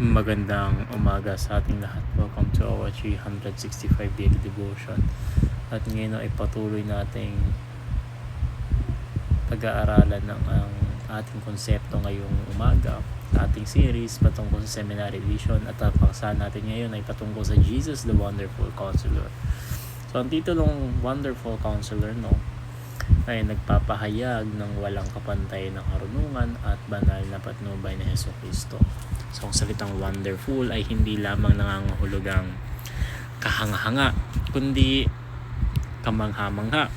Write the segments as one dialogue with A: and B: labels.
A: Magandang umaga sa ating lahat. Welcome to our 365 daily devotion. At ngayon ay patuloy nating pag-aaralan ng ang ating konsepto ngayong umaga. Ating series patungkol sa Seminary Vision, at ang paksa natin ngayon ay patungkol sa Jesus the Wonderful Counselor. So ang titulong Wonderful Counselor ay nagpapahayag ng walang kapantay na karunungan at banal na patnubay ni Jesucristo. So ang salitang wonderful ay hindi lamang nangangahulugang kahanga-hanga, kundi kamangha-mangha,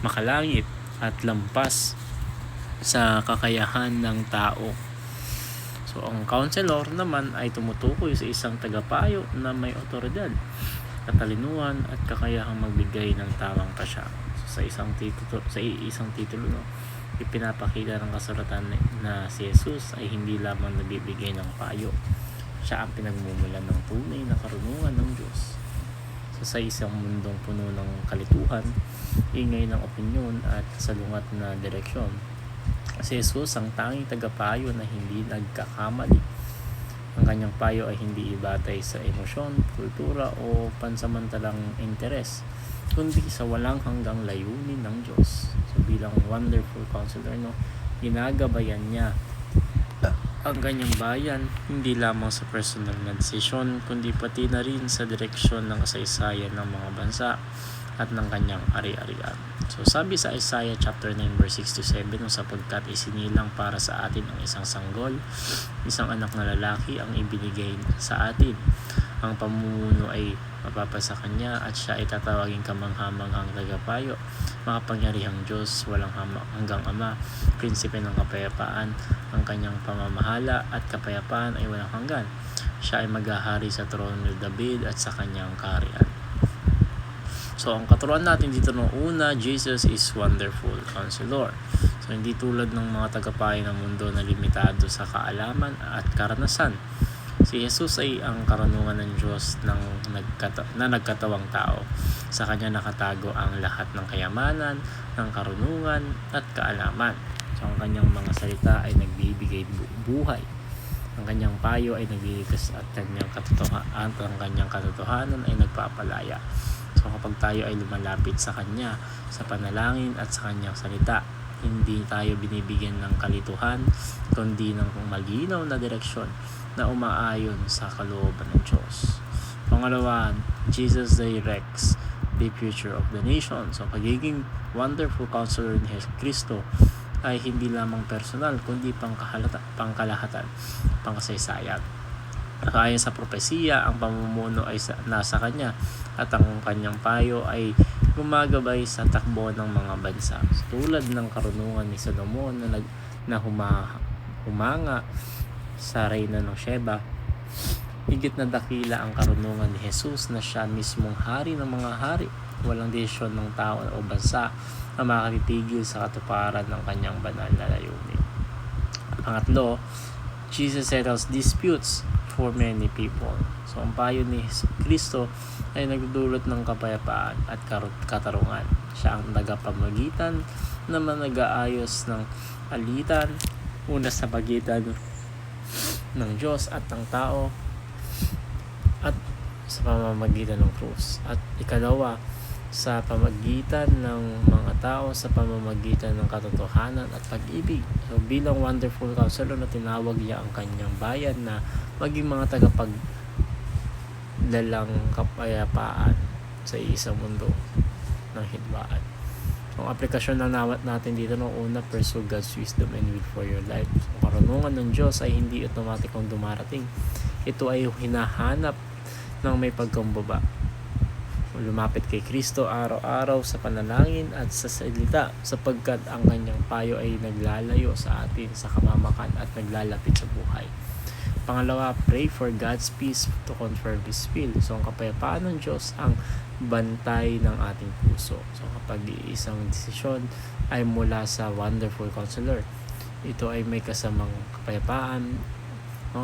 A: makalangit at lampas sa kakayahan ng tao. So ang counselor naman ay tumutukoy sa isang tagapayo na may otoridad, katalinuhan at kakayahang magbigay ng tamang pasya. So, sa isang titulo ipinapakita ng kasulatan na si Jesus ay hindi lamang nagbibigay ng payo. Siya ang pinagmumulan ng tunay na karunungan ng Diyos. So, sa isang mundong puno ng kalituhan, ingay ng opinyon at salungat na direksyon, si Jesus ang tanging tagapayo na hindi nagkakamali. Ang kanyang payo ay hindi ibatay sa emosyon, kultura o pansamantalang interes, kundi sa walang hanggang layunin ng Diyos. So bilang wonderful counselor, ginagabayan niya ang kanyang bayan hindi lamang sa personal na desisyon, kundi pati na rin sa direksyon ng kasaysayan ng mga bansa at ng kanyang ari-arian. So sabi sa Isaiah chapter 9 verse 6 to 7, sapagkat isinilang para sa atin ang isang sanggol, isang anak na lalaki ang ibinigay sa atin. Ang pamumuno ay mapapasa kanya at siya ay tatawaging kamanghamanghang tagapayo, makapangyarihang Diyos, walang hanggang Ama, prinsipe ng kapayapaan. Ang kanyang pamamahala at kapayapaan ay walang hanggan. Siya ay maghahari sa trono ni David at sa kanyang kaharian. So ang katuruan natin dito una, Jesus is Wonderful Counselor. So hindi tulad ng mga tagapayo ng mundo na limitado sa kaalaman at karanasan. Si Jesus ay ang karunungan ng Diyos na nagkatawang tao. Sa kanya nakatago ang lahat ng kayamanan, ng karunungan at kaalaman. So ang kanyang mga salita ay nagbibigay buhay. Ang kanyang payo ay nagliligtas at ang kanyang katotohanan ay nagpapalaya. So kapag tayo ay lumalapit sa kanya, sa panalangin at sa kanyang salita, hindi tayo binibigyan ng kalituhan, kundi ng malinaw na direksyon na umaayon sa kalooban ng Diyos. Pangalawa, Jesus directs the future of the nation. So pagiging wonderful counselor ni Jesucristo ay hindi lamang personal, kundi pangkalahatan, pangkasaysayan. Ayon sa propesiya, ang pamumuno ay nasa kanya at ang kanyang payo ay gumagabay sa takbo ng mga bansa. Tulad ng karunungan ni Solomon na humanga sa reyna ng Sheba, higit na dakila ang karunungan ni Jesus na siya mismong hari ng mga hari. Walang desisyon ng tao o bansa na makatitigil sa katuparan ng kanyang banal na layunin. Pangatlo, Jesus settles disputes for many people. So ang payo ni Kristo ay nagdudulot ng kapayapaan at katarungan. Siya ang tagapamagitan na nag-aayos ng alitan, una sa pagitan ng Diyos at ng tao at sa pamamagitan ng krus, at ikalawa sa pamamagitan ng mga tao sa pamamagitan ng katotohanan at pag-ibig. So bilang wonderful counselor, na tinawag niya ang kanyang bayan na maging mga tagapagdalang kapayapaan sa isang mundo ng hidwaan. So ang aplikasyon na natin dito una, pursue God's wisdom and will for your life. So, karunungan ng Diyos ay hindi automatikong dumarating. Ito ay hinahanap ng may pagkumbaba. Lumapit kay Kristo araw-araw sa panalangin at sa salita, sapagkat ang kanyang payo ay naglalayo sa atin sa kamamakan at naglalapit sa buhay. Pangalawa, pray for God's peace to confirm His will. So ang kapayapaan ng Diyos ang bantay ng ating puso. So kapag isang desisyon ay mula sa wonderful counselor, ito ay may kasamang kapayapaan,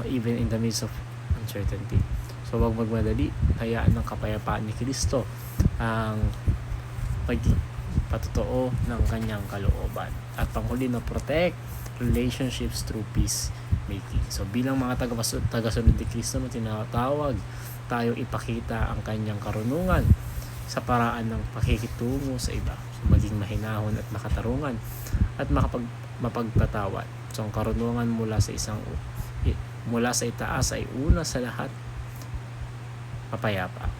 A: even in the midst of uncertainty. So wag magmadali, hayaan ng kapayapaan ni Kristo ang pagpatotoo ng kanyang kalooban. At panghuli, protect relationships through peacemaking. So bilang mga tagasunod ni Kristo, tinatawag tayo ipakita ang kanyang karunungan sa paraan ng pakikitungo sa iba. So, maging mahinahon at makatarungan at mapagpatawad. So ang karunungan mula sa itaas ay una sa lahat mapayapa.